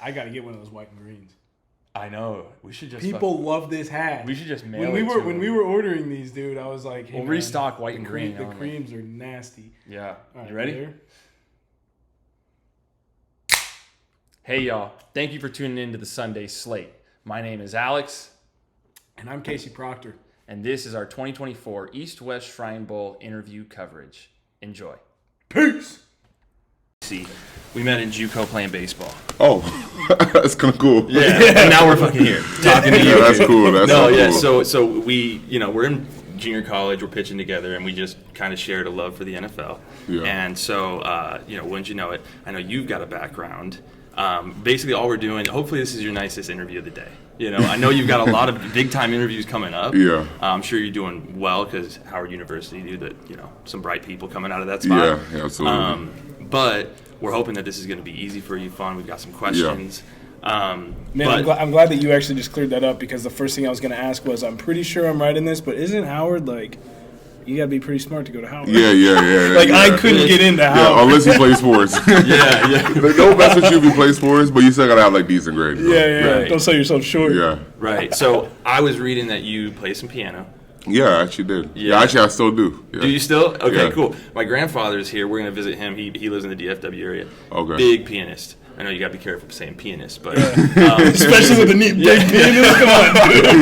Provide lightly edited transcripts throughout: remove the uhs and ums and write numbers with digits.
I got to get one of those white and greens. I know. We should just people love this hat. We should just mail when we were ordering these, dude. I was like, hey, we'll restock white and green. The creams are nasty. Yeah. Right, you ready? There? Hey y'all! Thank you for tuning in to the Sunday Slate. My name is Alex, and I'm Casey Proctor, and this is our 2024 East-West Shrine Bowl interview coverage. Enjoy. Peace. See, we met in JUCO playing baseball. Oh, that's kind of cool. Yeah, and now we're fucking here talking to you. Yeah, that's cool. That's cool. Cool. So we, we're in junior college, we're pitching together, and we just kind of shared a love for the NFL. Yeah. And so, wouldn't you know it, I know you've got a background. Basically, all we're doing, hopefully this is your nicest interview of the day. I know you've got a lot of big-time interviews coming up. Yeah. I'm sure you're doing well because Howard University, some bright people coming out of that spot. Yeah, absolutely. But we're hoping that this is going to be easy for you, fun. We've got some questions. Yeah. I'm glad that you actually just cleared that up because the first thing I was going to ask was, I'm pretty sure I'm right in this, but isn't Howard like... You gotta be pretty smart to go to Howard. Yeah. I couldn't get into Howard. Yeah, unless you play sports. yeah. No mess with you if you play sports, but you still gotta have like decent grades. Yeah. Right. Don't sell yourself short. Yeah. Right. So I was reading that you play some piano. Yeah, I actually did. Yeah. Actually, I still do. Yeah. Do you still? Okay, Yeah. Cool. My grandfather's here. We're gonna visit him. He lives in the DFW area. Okay. Big pianist. I know you gotta be careful saying pianist, but especially with the big pianist. Come on,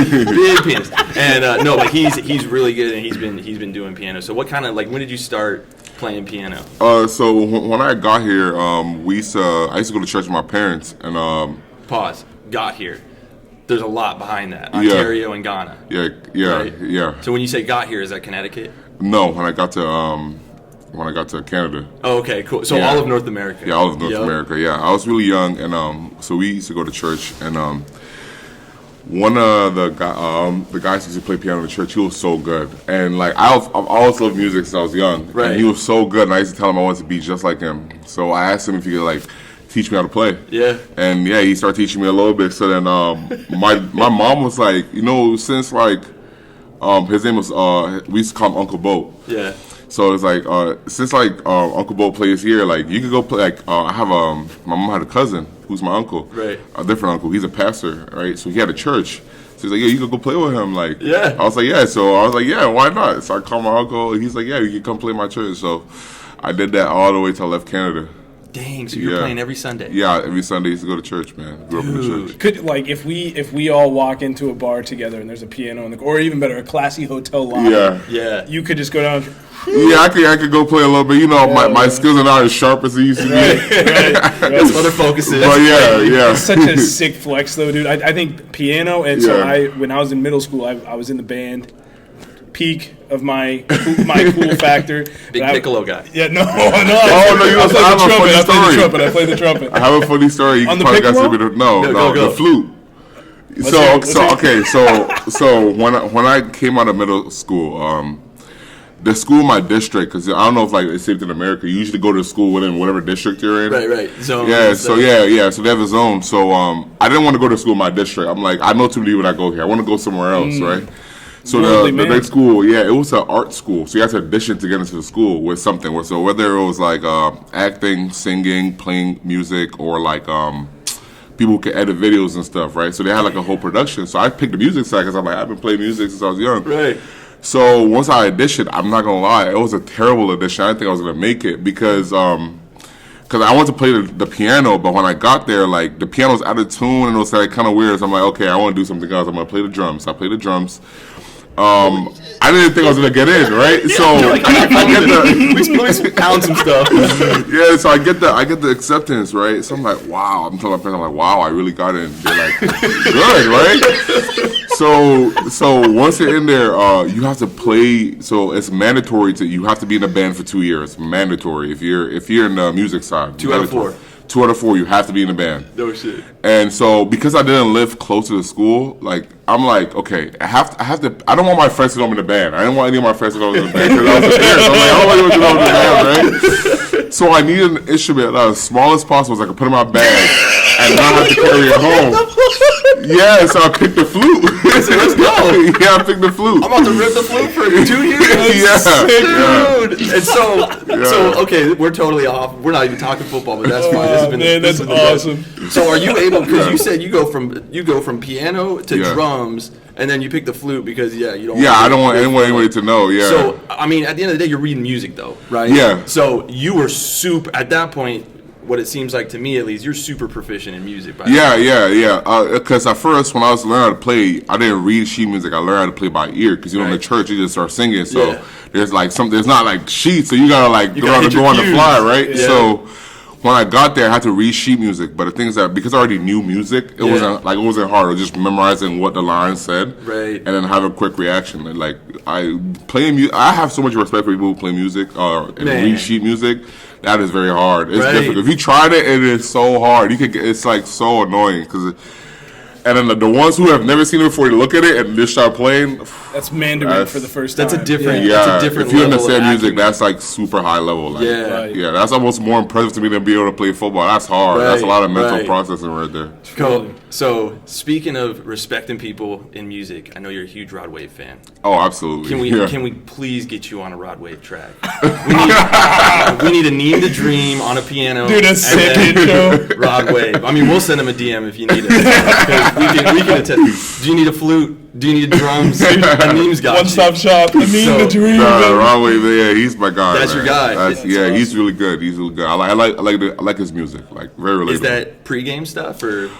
dude. Big pianist. And no, but he's really good, and he's been doing piano. So what kind of when did you start playing piano? So when I got here, I used to go to church with my parents, and Pause. Got here. There's a lot behind that. Ontario and Ghana. Yeah. Right? Yeah. So when you say got here, is that Connecticut? No, when I got to Canada. Oh, okay, cool. So all of North America. Yeah, all of North America. Yeah, I was really young, and so we used to go to church, and one of the guys who used to play piano in the church, he was so good, and I've always loved music since I was young. Right. And he was so good, and I used to tell him I wanted to be just like him. So I asked him if he could teach me how to play. Yeah. And yeah, he started teaching me a little bit. So then my mom was like, since his name was we used to call him Uncle Bo. Yeah. So it's since Uncle Bo plays here, you could go play. I have my mom had a cousin who's my uncle, right? A different uncle. He's a pastor, right? So he had a church. So he's like, yeah, you could go play with him. Yeah. I was like, yeah. So I was like, yeah, why not? So I called my uncle. He's like, yeah, you can come play my church. So I did that all the way till I left Canada. Dang, so you're playing every Sunday? Yeah, every Sunday I used to go to church, man. Grew up in the church. Could if we all walk into a bar together and there's a piano or even better, a classy hotel lobby. Yeah. You could just go down. Yeah, I could go play a little bit. My skills are not as sharp as they used to be. Right. That's what their focus is. But yeah. It's such a sick flex, though, dude. I think piano, and so when I was in middle school, I was in the band. Peak of my cool factor. Big piccolo guy. Yeah, no. Oh, no, I played the trumpet. I have a funny story. You On the probably piccolo? The flute. So when I came out of middle school, the school in my district, because I don't know if it's safe in America, you usually go to school within whatever district you're in. Right. Zone. Yeah, so they have a zone. So I didn't want to go to school in my district. I'm like, I know too many when I go here. I want to go somewhere else, right? So the next school, it was an art school. So you had to audition to get into the school with something. So whether it was acting, singing, playing music, or people could edit videos and stuff, right? So they had a whole production. So I picked the music side because I've been playing music since I was young. Right. So once I auditioned, I'm not gonna lie, it was a terrible audition. I didn't think I was gonna make it because I wanted to play the piano, but when I got there, the piano was out of tune and it was kind of weird. So I'm like, okay, I want to do something else. I'm gonna play the drums. I played the drums. I didn't think I was gonna get in, right? So I get the pound some stuff. Yeah, so I get the acceptance, right? So I'm like, wow. I'm telling my friends, I'm like, wow, I really got in. They're like, good, right? So once you're in there, you have to play. So it's mandatory you have to be in a band for 2 years. Mandatory if you're in the music side. 2 out of 4. 2 out of 4, you have to be in a band. No shit. And so because I didn't live close to the school, I'm like, okay, I have to. I don't want my friends to know I'm in the band. I didn't want any of my friends to know I'm in the band because I was a parent. So I'm like, I don't want anyone to know I'm in the band, right? So I needed an instrument as small as possible so I could put in my bag and not have to carry it home. flip? Yeah, so I picked the flute. Let's go. Yeah, I picked the flute. I'm about to rip the flute for 2 years. Dude. And so okay, we're totally off. We're not even talking football, but that's fine. That's awesome. So are you able? Because you said you go from piano to drums, and then you pick the flute because you don't. Yeah, I don't want anyone to know. Yeah. So I mean, at the end of the day, you're reading music though, right? Yeah. So you were super at that point. What it seems like to me, at least, you're super proficient in music. Yeah. Because at first, when I was learning how to play, I didn't read sheet music. I learned how to play by ear. Because in the church, you just start singing. So there's like there's not like sheets. So you gotta like go on the fly, right? Yeah. So when I got there, I had to read sheet music. But the thing is that because I already knew music, it wasn't hard. It was just memorizing what the line said, right? And then have a quick reaction. And like I have so much respect for people who play music and read sheet music. That is very hard. It's difficult. If you tried it, it is so hard. It's like so annoying and then the ones who have never seen it before, you look at it and just start playing. That's Mandarin for the first time. That's a different. Yeah. That's a different if you level understand of music, that's like super high level. Like, yeah. That's almost more impressive to me than being able to play football. That's hard. That's a lot of mental processing right there. Cool. So speaking of respecting people in music, I know you're a huge Rod Wave fan. Oh, absolutely. Can we please get you on a Rod Wave track? We need Anim the Dream on a piano. Dude, that's sick intro. Rod Wave. I mean, we'll send him a DM if you need it. We can attend. Do you need a flute? Do you need drums? Anim's got One-stop shop. Anim the Dream. Rod Wave, he's my guy. That's your guy. Awesome. He's really good. I like his music. Like very relatable. Is that pregame stuff or?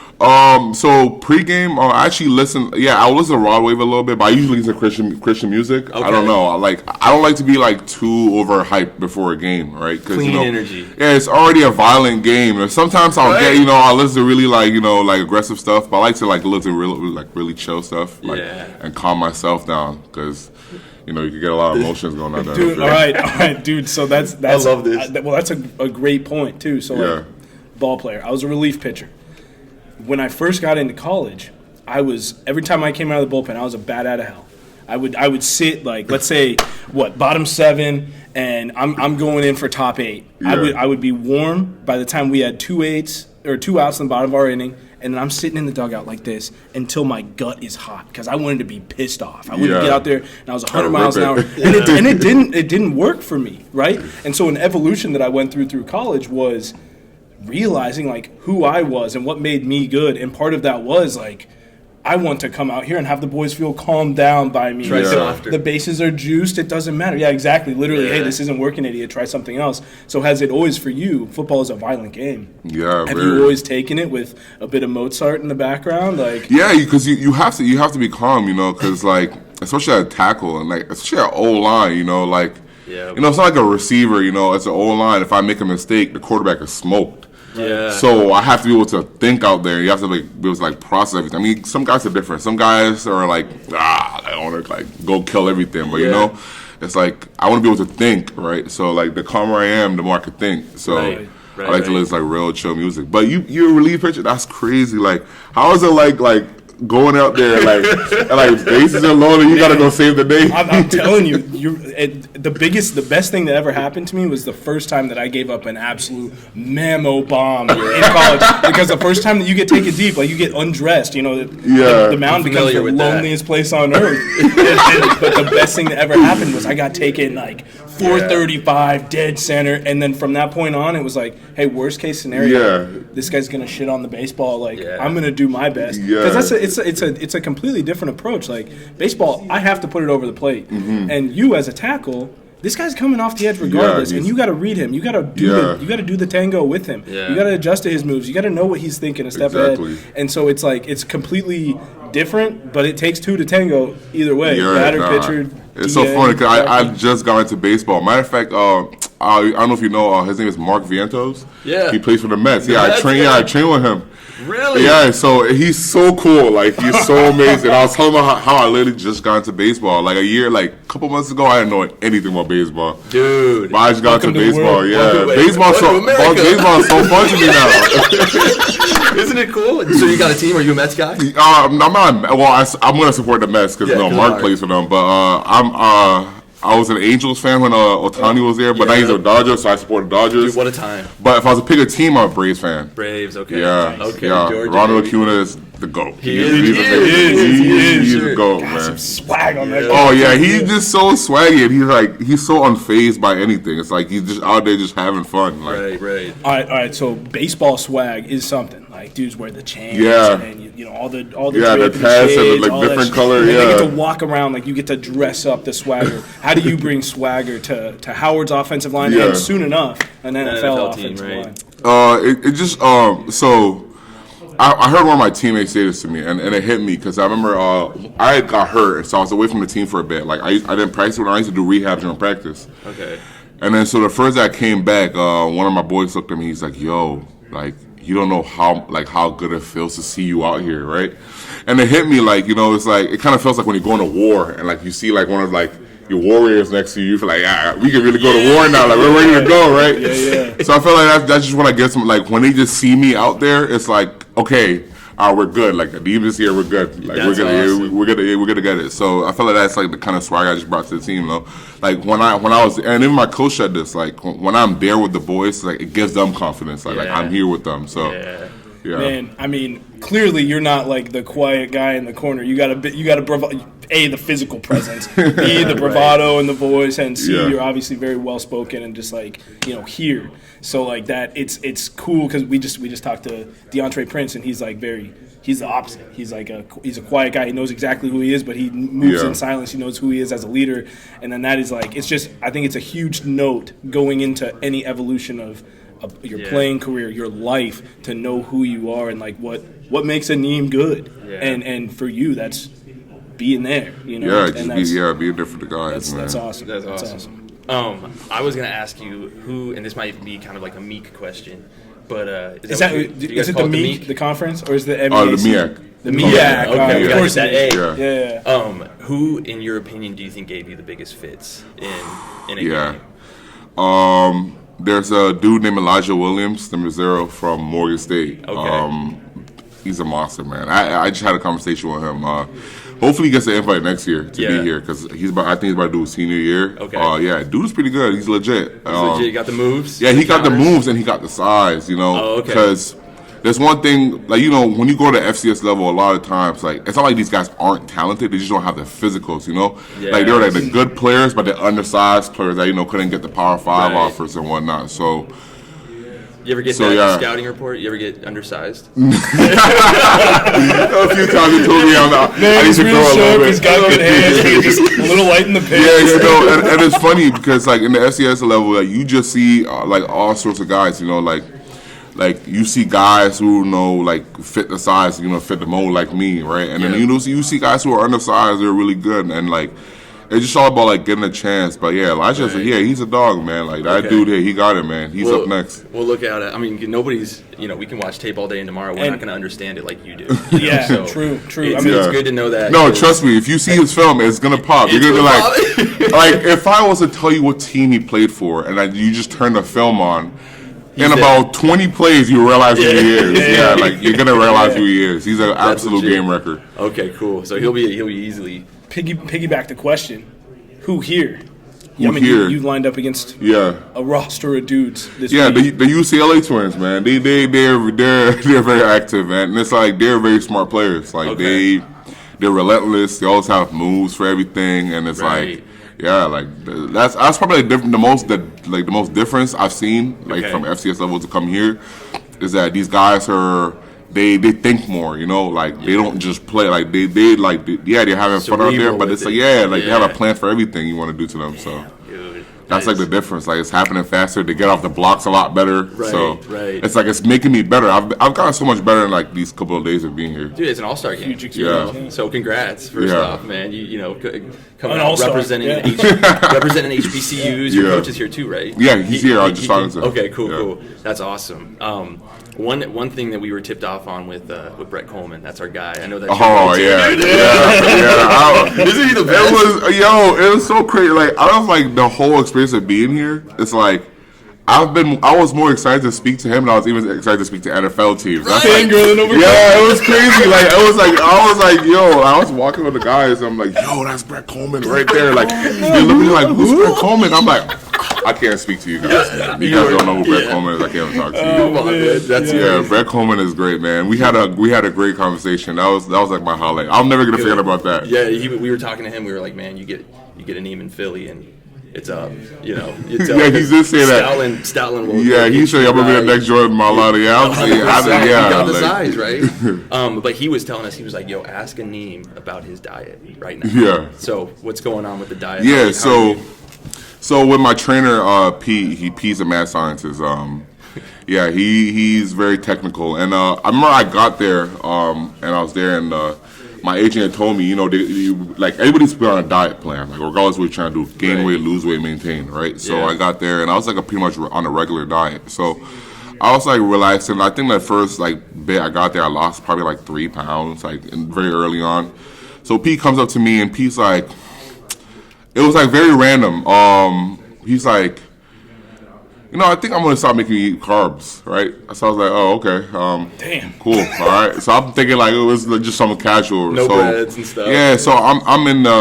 So pregame, I actually listen. Yeah, I listen to Rod Wave a little bit, but I usually listen to Christian music. Okay. I don't know. I don't like to be like too overhyped before a game, right? Clean energy. Yeah, it's already a violent game. And sometimes I'll get I'll listen to really like aggressive stuff, but I like to listen to really chill stuff, and calm myself down because. You can get a lot of emotions going on there. Dude, all right, dude. So that's I love this. That's a great point too. So like, ball player. I was a relief pitcher. When I first got into college, every time I came out of the bullpen, I was a bat out of hell. I would sit like, let's say bottom 7, and I'm going in for top 8. Yeah. I would be warm by the time we had 2 outs in the bottom of our inning. And then I'm sitting in the dugout like this until my gut is hot because I wanted to be pissed off. I wanted to get out there and I was 100 miles an hour, and it didn't work for me, right? And so an evolution that I went through college was realizing like who I was and what made me good, and part of that was like I want to come out here and have the boys feel calmed down by me. Try softer. The bases are juiced. It doesn't matter. Yeah, exactly. Literally, hey, this isn't working, idiot. Try something else. So has it always for you? Football is a violent game. Yeah. Have you always taken it with a bit of Mozart in the background? Like because you have to be calm, because like especially at tackle and like especially at O-line, it's not like a receiver, it's an O-line. If I make a mistake, the quarterback is smoked. Yeah. So I have to be able to think out there. You have to be able to process everything. I mean, some guys are different. Some guys are like, I want to go kill everything. But it's like I want to be able to think, right? So like the calmer I am, the more I can think. So I like to listen to real chill music. But you're a relief pitcher. That's crazy. Like how is it like going out there and bases are loaded, you gotta go save the day? I'm telling you, the best thing that ever happened to me was the first time that I gave up an absolute mammo bomb in college. Because the first time that you get taken deep, like you get undressed, the mound becomes the loneliest place on earth. But the best thing that ever happened was I got taken 435 dead center, and then from that point on, it was like, hey, worst case scenario, this guy's gonna shit on the baseball. I'm gonna do my best because it's a completely different approach. Like baseball, I have to put it over the plate, and you as a tackle, this guy's coming off the edge regardless, and you got to read him. You got to do the tango with him. Yeah. You got to adjust to his moves. You got to know what he's thinking a step ahead. And so it's completely different, but it takes 2 to tango either way. Batter, pitcher. It's so funny because I just got into baseball. Matter of fact, I don't know if you know, his name is Mark Vientos. Yeah, he plays for the Mets. I train with him. Really? Yeah, so he's so cool. Like, he's so amazing. I was telling him how I literally just got into baseball. Like, a couple months ago, I didn't know anything about baseball. Dude. But I just got into baseball, Baseball is so fun to me now. Isn't it cool? So you got a team? Are you a Mets guy? I'm not. Well, I'm going to support the Mets because, Mark plays for them. But I was an Angels fan when Ohtani was there, but now he's a Dodger, so I support the Dodgers. Dude, what a time. But if I was to pick a team, I'm a Braves fan. Braves, okay. Yeah, okay. yeah. Georgia, Ronald Acuna is the GOAT. He is. He's the GOAT, man. Some swag on that. Oh yeah, he's just so swaggy, and he's so unfazed by anything. It's like he's just out there just having fun. Like, right. All right. So baseball swag is something. Like dudes wear the chains, Yeah. and you know all the the drapes tats and shades, like all that different shit. color. And Yeah, they get to walk around like you get to dress up the swagger. How do you bring swagger to Howard's offensive line and soon enough an NFL team, offensive right? line? it just so. I heard one of my teammates say this to me, and it hit me because I remember I got hurt, so I was away from the team for a bit. Like I didn't practice when I used to do rehab during practice. Okay. And then so the first day I came back, one of my boys looked at me. He's like, "Yo, like you don't know how good it feels to see you out here, right?" And it hit me like it's like it kind of feels like when you're going to war and like you see like one of like your warriors next to you. You feel like we can really go to war now. Like we're ready to go, right? Yeah. So I feel like that's just what I guess. Like when they just see me out there, it's like okay. We're good. Like the demons here, we're good. Like That's awesome. we're gonna get it. So I feel like that's like the kind of swag I just brought to the team, though. Like when I was, and even my coach said this. Like when I'm there with the boys, like it gives them confidence. Like I'm here with them. So yeah. Man, I mean, clearly you're not like the quiet guy in the corner. You got the physical presence, B, the bravado and the voice, and C, you're obviously very well spoken and just like here. So like that, it's cool because we just talked to DeAndre Prince and he's like he's the opposite. He's like he's a quiet guy. He knows exactly who he is, but he moves in silence. He knows who he is as a leader, and then that is like it's just I think it's a huge note going into any evolution of your playing career, your life, to know who you are and like what makes Anim good, and for you that's being there, being there for the guys. That's awesome. That's awesome. I was gonna ask you who, and this might be kind of like a meek question, but is it the Meek, the conference, or is the NBA? The MEAC. The MEAC. Okay, of course that it is. A. Yeah. Who, in your opinion, do you think gave you the biggest fits in a game? There's a dude named Elijah Williams, number 0 from Morgan State. Okay. He's a monster, man. I just had a conversation with him. Hopefully he gets an invite next year to be here because I think he's about to do his senior year. Okay. Dude's pretty good. He's legit. He's legit. He got the moves. Yeah, he got the moves and he got the size. Because there's one thing, like when you go to FCS level, a lot of times, like it's not like these guys aren't talented; they just don't have the physicals. Like they're like the good players, but they're undersized players that couldn't get the Power 5 offers and whatnot. So. You ever get that scouting report? You ever get undersized? A few times he told me I need to grow a little bit. He's got good hands. He's just a little light in the pants. Yeah, and it's funny because like in the FCS level, like you just see like all sorts of guys. Like you see guys who fit the size, fit the mold like me, right? And then you see guys who are undersized, they're really good, and like. It's just all about like getting a chance, but Elijah, he's a dog, man. Like that dude here, he got it, man. He's up next. We'll look at it. I mean, nobody's, we can watch tape all day and tomorrow. We're not going to understand it like you do. So true. It's good to know that. No, trust me. If you see his film, it's gonna pop. You're gonna be like, if I was to tell you what team he played for, and you just turn the film on. In about 20 plays, you realize who he is. Like you're gonna realize who he is. He's an absolute game record. Okay, cool. So he'll be easily. Piggyback the question: who here? Here? You lined up against a roster of dudes. This week. The UCLA twins, man. They're very active, man. And it's like they're very smart players. Like they're relentless. They always have moves for everything, and it's like. Yeah, like that's probably the most difference I've seen from FCS level to come here is that these guys they think more, like they don't just play like they're having fun out there, but it's like they have a plan for everything you want to do to them. So that's like the difference. Like it's happening faster. They get off the blocks a lot better. It's like it's making me better. I've gotten so much better in like these couple of days of being here. Dude, it's an all-star game. So congrats first off, man. Coming out representing representing HBCUs. Your coach is here too, right? Yeah, he's here. I just talking to him. Okay, cool. That's awesome. One thing that we were tipped off on with Brett Coleman. That's our guy. I know that. Isn't he the best? It was so crazy. Like I don't like the whole experience of being here. It's like I was more excited to speak to him than I was even excited to speak to NFL teams. Right. Fangirling over. Yeah, it was crazy. I was like, yo, I was walking with the guys. And I'm like, yo, that's Brett Coleman right there. Like, they look at me like, who's Brett Coleman? I'm like, I can't speak to you guys. Man. You guys don't know who Brett Coleman is. I can't talk to you. Brett Coleman is great, man. We had a great conversation. That was like my highlight. I'm never gonna forget about that. Yeah, we were talking to him. We were like, man, you get Anim in Philly and. It's it's yeah, he did say that. Stoutland will. Yeah, he said I'm gonna be the next Jordan Mailata. Yeah, he got the size, right? But he was telling us, he was like, "Yo, ask Anim about his diet right now." Yeah. So what's going on with the diet? Yeah. So with my trainer, Pete, he's a mad scientist. Yeah, he's very technical. And I remember I got there, and I was there, and my agent had told me, like everybody's put on a diet plan, like regardless of what you're trying to do, gain weight, lose weight, maintain, right? So I got there, and I was like pretty much on a regular diet. So I was like relaxing. I think that first bit I got there, I lost probably like 3 pounds, very early on. So Pete comes up to me, and Pete's like, it was like very random. He's like, I think I'm gonna start making you eat carbs, right? So I was like, oh, okay, Damn, cool, all right. So I'm thinking like it was just something casual, no breads and stuff. Yeah, so I'm in the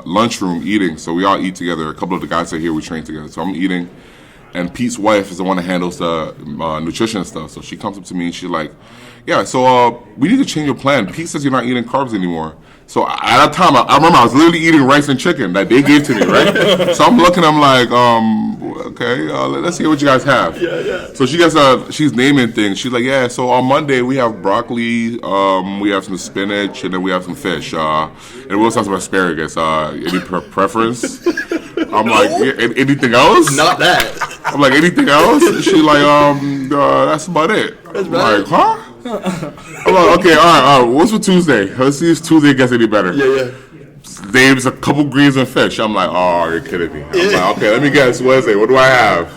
lunchroom eating. So we all eat together. A couple of the guys are here. We train together. So I'm eating, and Pete's wife is the one that handles the nutrition stuff. So she comes up to me and she's like, yeah, so we need to change your plan. Pete says you're not eating carbs anymore. So at that time, I remember I was literally eating rice and chicken that they gave to me, right? So I'm looking, I'm like, okay, let's see what you guys have. Yeah. So she's naming things. She's like, yeah, so on Monday we have broccoli, we have some spinach, and then we have some fish. And we also have some asparagus. Any preference? I'm like, anything else? Not that. I'm like, anything else? She's like, that's about it. That's I'm like, huh? I'm like, okay, all right. What's for Tuesday? Let's see if Tuesday gets any better. Yeah. There's a couple greens and fish. I'm like, oh, you're kidding me. I'm like, okay, let me guess. Wednesday, what do I have?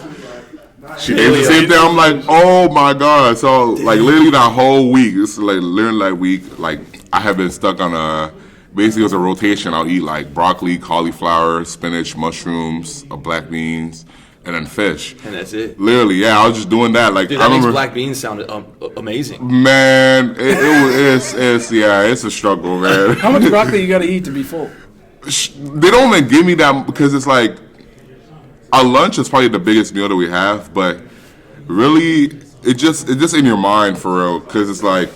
She named the same thing. I'm like, oh my god. So literally that whole week, it's literally that week, I have been stuck on basically it was a rotation. I'll eat broccoli, cauliflower, spinach, mushrooms, black beans, and then fish. And that's it. Literally, yeah. I was just doing that. Dude, that makes black beans sound amazing. Man, it's a struggle, man. How much broccoli you got to eat to be full? They don't even give me that because it's like our lunch is probably the biggest meal that we have, but really, it's just in your mind for real because it's like.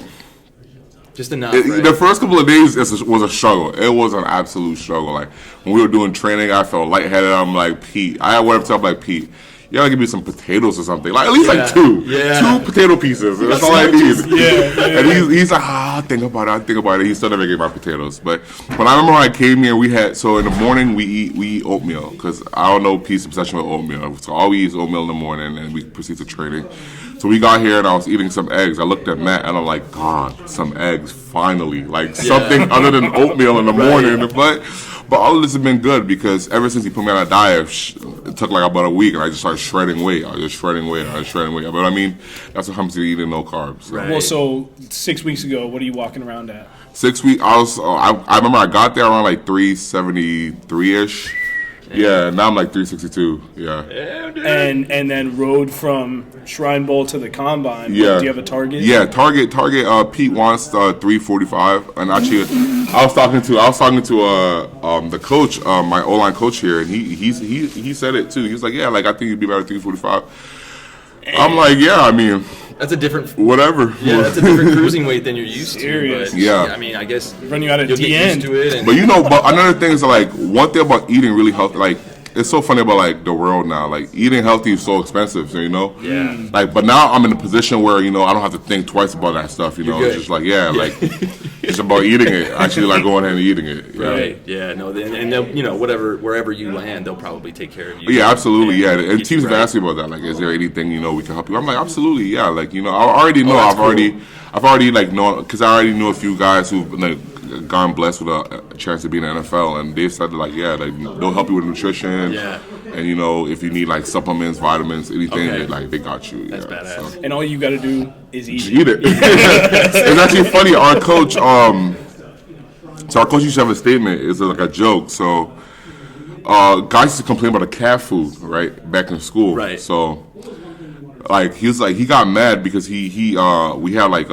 Just enough, right? The first couple of days was a struggle. It was an absolute struggle. Like when we were doing training, I felt lightheaded. I'm like, Pete, I went up to him like, Pete, you gotta give me some potatoes or something. Like at least two potato pieces. That's all I need. And he's like, I'll think about it. He still never gave my potatoes. But when I remember when I came here, so in the morning we eat oatmeal because I don't know Pete's obsession with oatmeal. So all we eat is oatmeal in the morning, and we proceed to training. So we got here and I was eating some eggs. I looked at Matt and I'm like, God, some eggs, finally. Something other than oatmeal in the morning. But all of this has been good because ever since he put me on a diet, it took about a week and I just started shredding weight. I was just shredding weight. But I mean, that's what comes to eating no carbs. Right. Well, so 6 weeks ago, what are you walking around at? 6 weeks, I remember I got there around 373-ish. Yeah, now I'm 362. Yeah. And then rode from Shrine Bowl to the Combine. Yeah. Do you have a target? Yeah, target. Pete wants 345, and actually, I was talking to the coach, my O-line coach here, and he said it too. He was like, yeah, I think you'd be better at 345. I'm like, yeah, I mean. That's a different. Whatever. Yeah, that's a different cruising weight than you're used to. But, yeah. I mean, I guess run you out of you'll get used to it. But but another thing is one thing about eating really healthy. It's so funny about the world now. Eating healthy is so expensive. So Yeah. But now I'm in a position where I don't have to think twice about that stuff. It's just it's about eating it. Actually, going ahead and eating it. Yeah. Right. Yeah. No. And wherever you land, they'll probably take care of you. Yeah. Absolutely. Yeah. And teams have asked me about that. Is there anything we can help you? I'm like, absolutely. Yeah. I already know. I've already known because I already knew a few guys who've gone blessed with a chance to be in the NFL, and they've said they'll help you with nutrition. Yeah. And if you need supplements, vitamins, anything, they got you. That's badass. So. And all you got to do is eat. Just eat it. It's actually funny. Our coach, so our coach used to have a statement. It's a joke. So guys used to complain about the cat food, right, back in school. Right. So, like, he was like, he got mad because we had like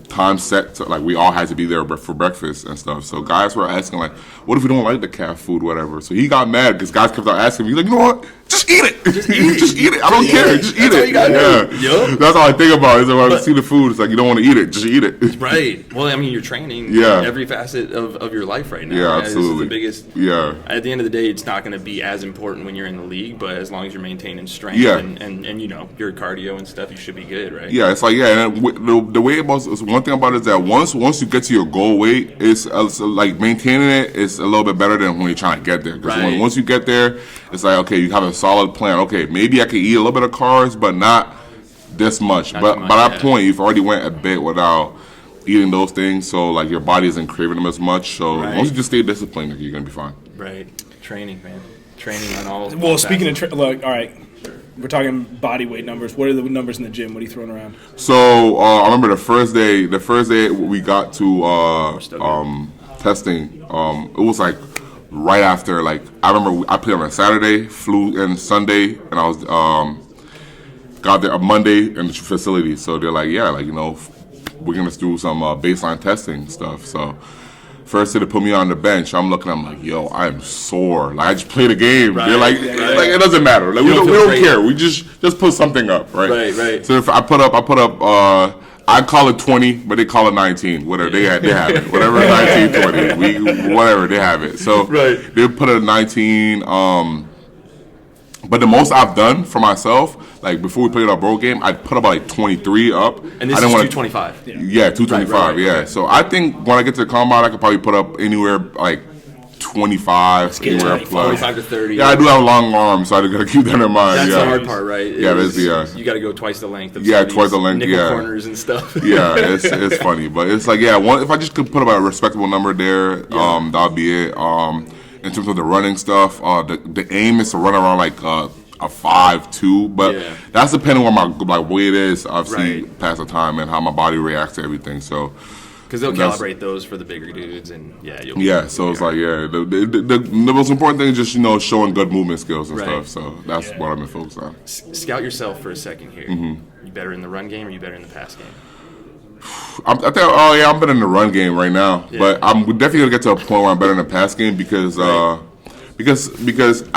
time set to, like, we all had to be there for breakfast and stuff. So guys were asking like, what if we don't like the cat food, whatever. So he got mad because guys kept on asking me. He's like, you know what? Just eat it. Just eat it. I don't care. Just eat it. Yeah. That's all I think about. Is when I see the food, it's like, you don't want to eat it. Just eat it. Right. Well, I mean, you're training every facet of your life right now. Yeah, absolutely. This is the biggest. Yeah. At the end of the day, it's not going to be as important when you're in the league, but as long as you're maintaining strength and you know, your cardio and stuff, you should be good, right? Yeah, it's like, and the way about one thing about it is that once you get to your goal weight, it's like maintaining it is a little bit better than when you're trying to get there. Because once you get there, it's like, okay, you have a solid plan. Okay, maybe I can eat a little bit of carbs, but not this much. But by that point, you've already went a bit without eating those things, so like your body isn't craving them as much. So once you just stay disciplined, like, you're gonna be fine. Right. Training, man. Training on all. Well, speaking of look, all right. We're talking body weight numbers. What are the numbers in the gym? What are you throwing around? So I remember the first day we got to testing. It was like right after, like, I remember I played on a Saturday, flew in Sunday, and I was got there on Monday in the facility. So they're like, yeah, like, you know, we're gonna do some baseline testing stuff. So first day they put me on the bench. I'm looking. I'm like, yo, I'm sore. Like, I just played a game. They're like, like, it doesn't matter. Like, we don't care. We just put something up, right? Right. So if I put up. I call it 20, but they call it 19. Whatever they have it. Whatever 19, 20. Whatever they have it. So they put it at 19. But the most I've done for myself, like before we played our bro game, I put about like 23 up. And this is 225. Yeah, 225. Right. So I think when I get to the combine, I could probably put up anywhere like 25, anywhere plus. 25 to 30. Yeah, I do have long arms, so I gotta keep that in mind. That's the hard part, right? You got to go twice the length. Twice the length. Nickel corners and stuff. Yeah, it's funny, but it's like, if I just could put about a respectable number there, that'll be it. In terms of the running stuff, the aim is to run around like a 5.2, but that's depending on my weight is, obviously, past the time and how my body reacts to everything. So, because they'll calibrate those for the bigger dudes, and so it's like the most important thing is just, you know, showing good movement skills and stuff. So that's what I've been focused on. Scout yourself for a second here. You better in the run game, or you better in the pass game? I think, I'm better in the run game right now, but I'm definitely gonna get to a point where I'm better in the pass game because I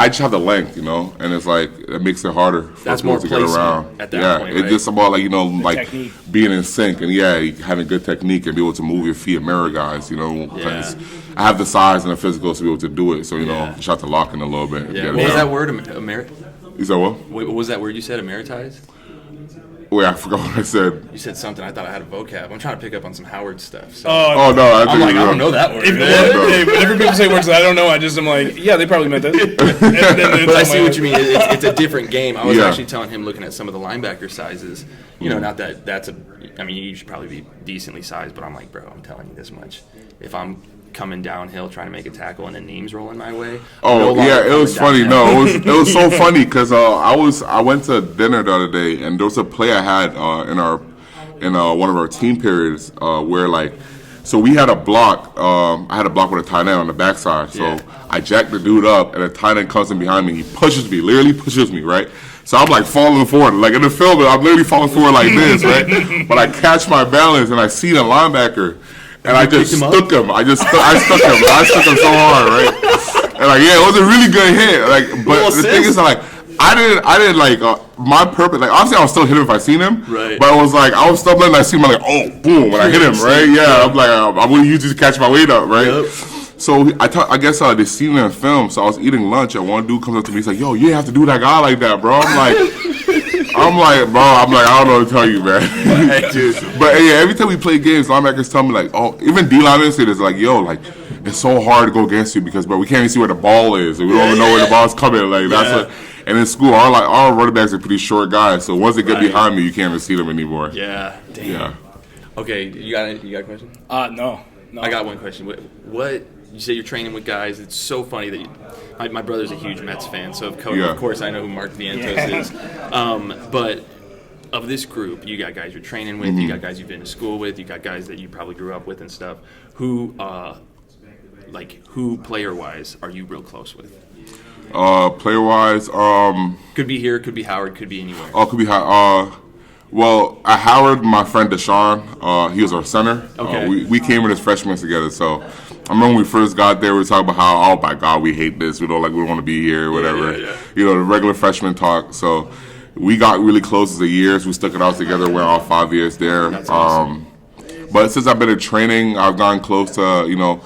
just have the length, you know, and it's like it makes it harder for people to get around. At that point, it's just about, like, you know, like technique. Being in sync and having good technique and be able to move your feet and mirror guys, you know, because I have the size and the physical to be able to do it. So, you know, just have to lock in a little bit. Yeah. What was that word? You said what? What was that word you said? Emeritize? Wait, I forgot what I said. You said something. I thought I had a vocab. I'm trying to pick up on some Howard stuff. So. Oh no! I don't know that word. Whenever people say words that I don't know, I'm like, yeah, they probably meant that. But I see what you mean. It's a different game. I was actually telling him, looking at some of the linebacker sizes. You know, not that that's a. I mean, you should probably be decently sized, but I'm like, bro, I'm telling you this much. If I'm coming downhill trying to make a tackle and a name's rolling my way. It was funny. No, it was so funny because I went to dinner the other day and there was a play I had in one of our team periods where, like, so we had a block. I had a block with a tight end on the backside. So I jacked the dude up and the tight end comes in behind me. He literally pushes me, right? So I'm like falling forward, like in the film, I'm literally falling forward like this, right? But I catch my balance and I see the linebacker. And I just stuck him. I stuck him. I stuck him so hard, right? And like, it was a really good hit. Like, but the thing is, like, I didn't like my purpose. Like, obviously, I was still hit him if I seen him. Right. But it was like I was stumbling and I see him. I'm like, oh, boom! When I hit him, right? Yeah. I'm like, I'm gonna use this to catch my weight up, right? Yep. So I guess they seen it in film. So I was eating lunch and one dude comes up to me. He's like, yo, you have to do that guy like that, bro. I'm like, bro, I don't know what to tell you, man. But every time we play games, linebackers tell me, like, oh, even D linemen say this, like, yo, like, it's so hard to go against you because, bro, we can't even see where the ball is. We don't even know where the ball's coming. Like, that's what. And in school, our running backs are pretty short guys, so once they get behind me, you can't even see them anymore. Yeah. Damn. Yeah. Okay, you got a question? No. I got one question. What you say you're training with guys? It's so funny that my brother's a huge Mets fan, so of course I know who Mark Vientos is. But of this group, you got guys you're training with, you got guys you've been to school with, you got guys that you probably grew up with and stuff. Who player-wise, are you real close with? Player wise, Could be here, could be Howard, could be anywhere. oh, could be well, at Howard, my friend Deshaun, he was our center. Okay. We came in as freshmen together, so I remember when we first got there, we were talking about how, oh my God, we hate this. We don't want to be here, whatever. Yeah. You know, the regular freshman talk. So we got really close as the years. We stuck it out together. Went all 5 years there. That's awesome. But since I've been in training, I've gotten close to,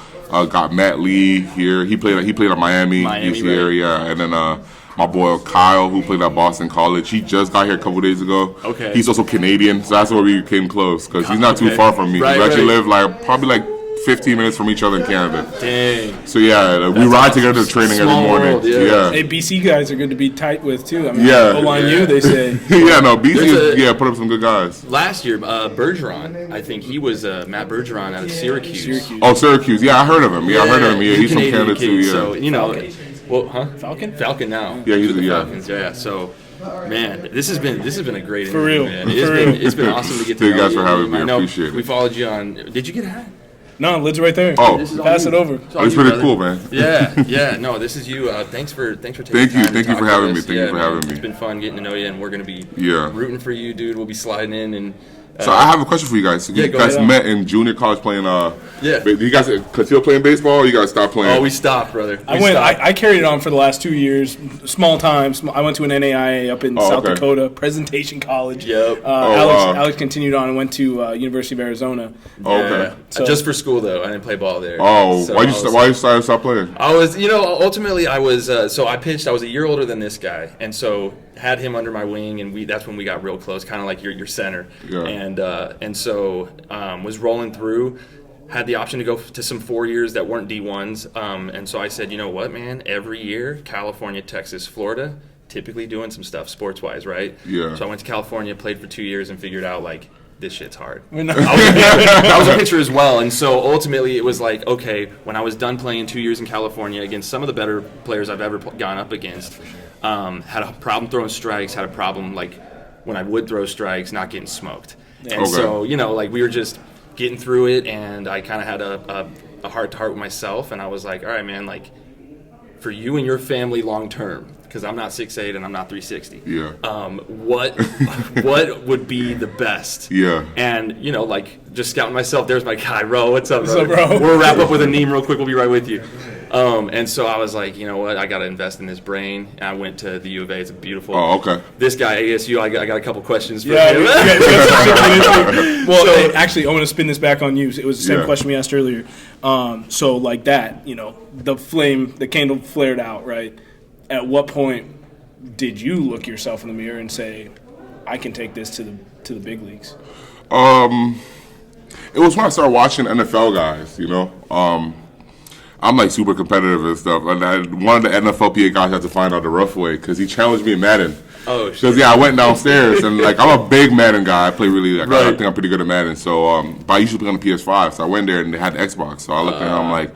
got Matt Lee here. He played at Miami. He's here, right. yeah. And then my boy Kyle, who played at Boston College, he just got here a couple days ago. Okay. He's also Canadian, so that's where we came close because he's not too far from me. Right, we actually right. live probably 15 minutes from each other in Canada. Dang. So yeah, we ride together to training every morning. World, yeah. Hey, BC guys are good to be tight with too. I mean, Yeah. O-line you, they say. Yeah, no, BC put up some good guys. Last year, Bergeron, I think he was Matt Bergeron out of Syracuse. Oh, Syracuse. Yeah, I heard of him. Yeah, I heard of him. Yeah, he's from Canadian Canada kid, too. Yeah. So, well, huh? Falcon now. Yeah, he's With the yeah. Falcons. Yeah. So, man, this has been a great For interview, real. man. For real. It's been awesome to get to Thank know you guys you. for having me. I know Appreciate it. we followed you on. Did you get a hat? No, lid's right there. Oh. This is all Pass you. it over. It's all It's you, pretty brother. cool, man. Yeah. No, this is you. Thanks for taking Thank time you. to Thank you talk for to having us. me. Thank you for man, having me. It's been fun getting to know you, and we're gonna be Yeah. rooting for you, dude. We'll be sliding in and. So I have a question for you guys. So you go guys ahead. met in junior college playing. Yeah. Do you guys continue playing baseball, or you guys stop playing? Oh, we stopped, brother. I carried it on for the last 2 years. Small time. I went to an NAIA up in South okay. Dakota, Presentation College. Yep. Alex continued on and went to University of Arizona. Okay. So- Just for school though, I didn't play ball there. Oh, So why I you stop playing? I was, ultimately I was. So I pitched. I was a year older than this guy, and so had him under my wing, and that's when we got real close, kind of like your center. Yeah. And so was rolling through. Had the option to go to some 4 years that weren't D1s, and so I said, you know what, man? Every year, California, Texas, Florida, typically doing some stuff sports-wise, right? Yeah. So I went to California, played for 2 years, and figured out this shit's hard. We're not- I was a pitcher as well, and so ultimately it was like, okay, when I was done playing 2 years in California against some of the better players I've ever gone up against, had a problem throwing strikes, had a problem when I would throw strikes, not getting smoked. And so, we were just getting through it, and I kind of had a heart-to-heart with myself, and I was like, all right, man, for you and your family long term, because I'm not 6'8" and I'm not 360. Yeah. What would be the best? Yeah. And just scouting myself. There's my guy, Ro. What's up, bro? What's up, bro? We'll wrap up with Anim real quick. We'll be right with you. And so I was like, you know what? I got to invest in this brain. And I went to the U of A. It's a beautiful. Oh, okay. This guy, ASU. I got a couple questions for Yeah, him. well, actually, I want to spin this back on you. It was the same Yeah. question we asked earlier. So like that, the candle flared out, right? At what point did you look yourself in the mirror and say, I can take this to the big leagues? It was when I started watching NFL guys, I'm super competitive and stuff. And one of the NFLPA guys had to find out the rough way because he challenged me in Madden. Oh, shit. Because, I went downstairs and, I'm a big Madden guy. I play really, I Right. think I'm pretty good at Madden. So, but I usually play on the PS5. So I went there and they had the Xbox. So I looked at him,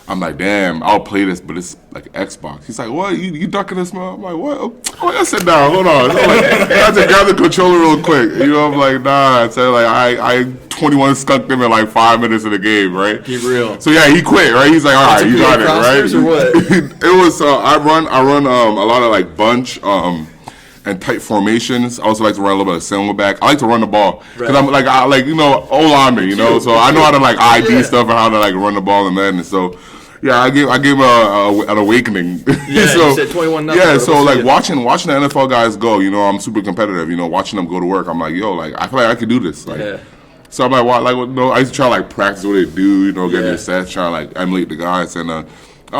I'm like, damn, I'll play this, but it's like Xbox. He's like, what? You ducking this, man? I'm like, what? Oh, yeah, sit down. Hold on. So I had to grab the controller real quick. I'm like, nah. So I 21 skunked him in 5 minutes of the game, right? Keep real. So yeah, he quit, right? He's like, all right, you got it, crosshairs right? or what? It was I run a lot of bunch and tight formations. I also like to run a little bit of silverback. I like to run the ball because I'm O-lineman, so I know how to ID stuff and how to run the ball and that. And so yeah, I gave an awakening. Yeah, so, you said 21-0. Yeah, so watching the NFL guys go, I'm super competitive. Watching them go to work, I'm like, yo, I feel like I could do this. Yeah. So I'm like, I used to try practice what they do, get their stats, try to emulate the guys. And I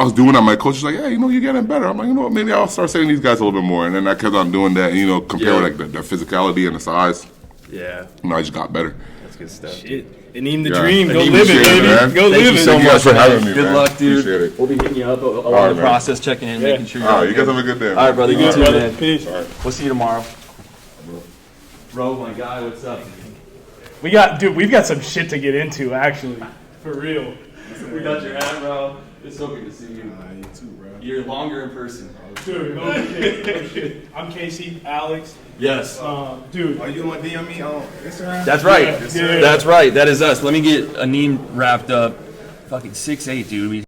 was doing that. My coach was like, yeah, you're getting better. I'm like, what, maybe I'll start setting these guys a little bit more. And then I kept on doing that, comparing the physicality and the size. Yeah. I just got better. That's good stuff. Shit. Anim the Yeah. dream. Go Anim, live it, appreciate it, baby. man. Go Thank live you it. so Thank you guys much, for having man. me, Good man. luck, dude. Appreciate it. We'll be hitting you up along right, the man. process, checking in, making sure you're All all right, you guys good. have a good day. All right, brother. You too, brother. man. Peace. We'll see you tomorrow. Bro, my guy, what's up? We've got some shit to get into, actually. For real. We got your hat, bro. It's so good to see you. You too, bro. You're longer in person. Dude, no shit. I'm Casey, Alex. Yes. Dude. Are you going to DM me on Instagram? That's right. Yeah. That's right. That is us. Let me get Anim wrapped up. Fucking 6'8", dude.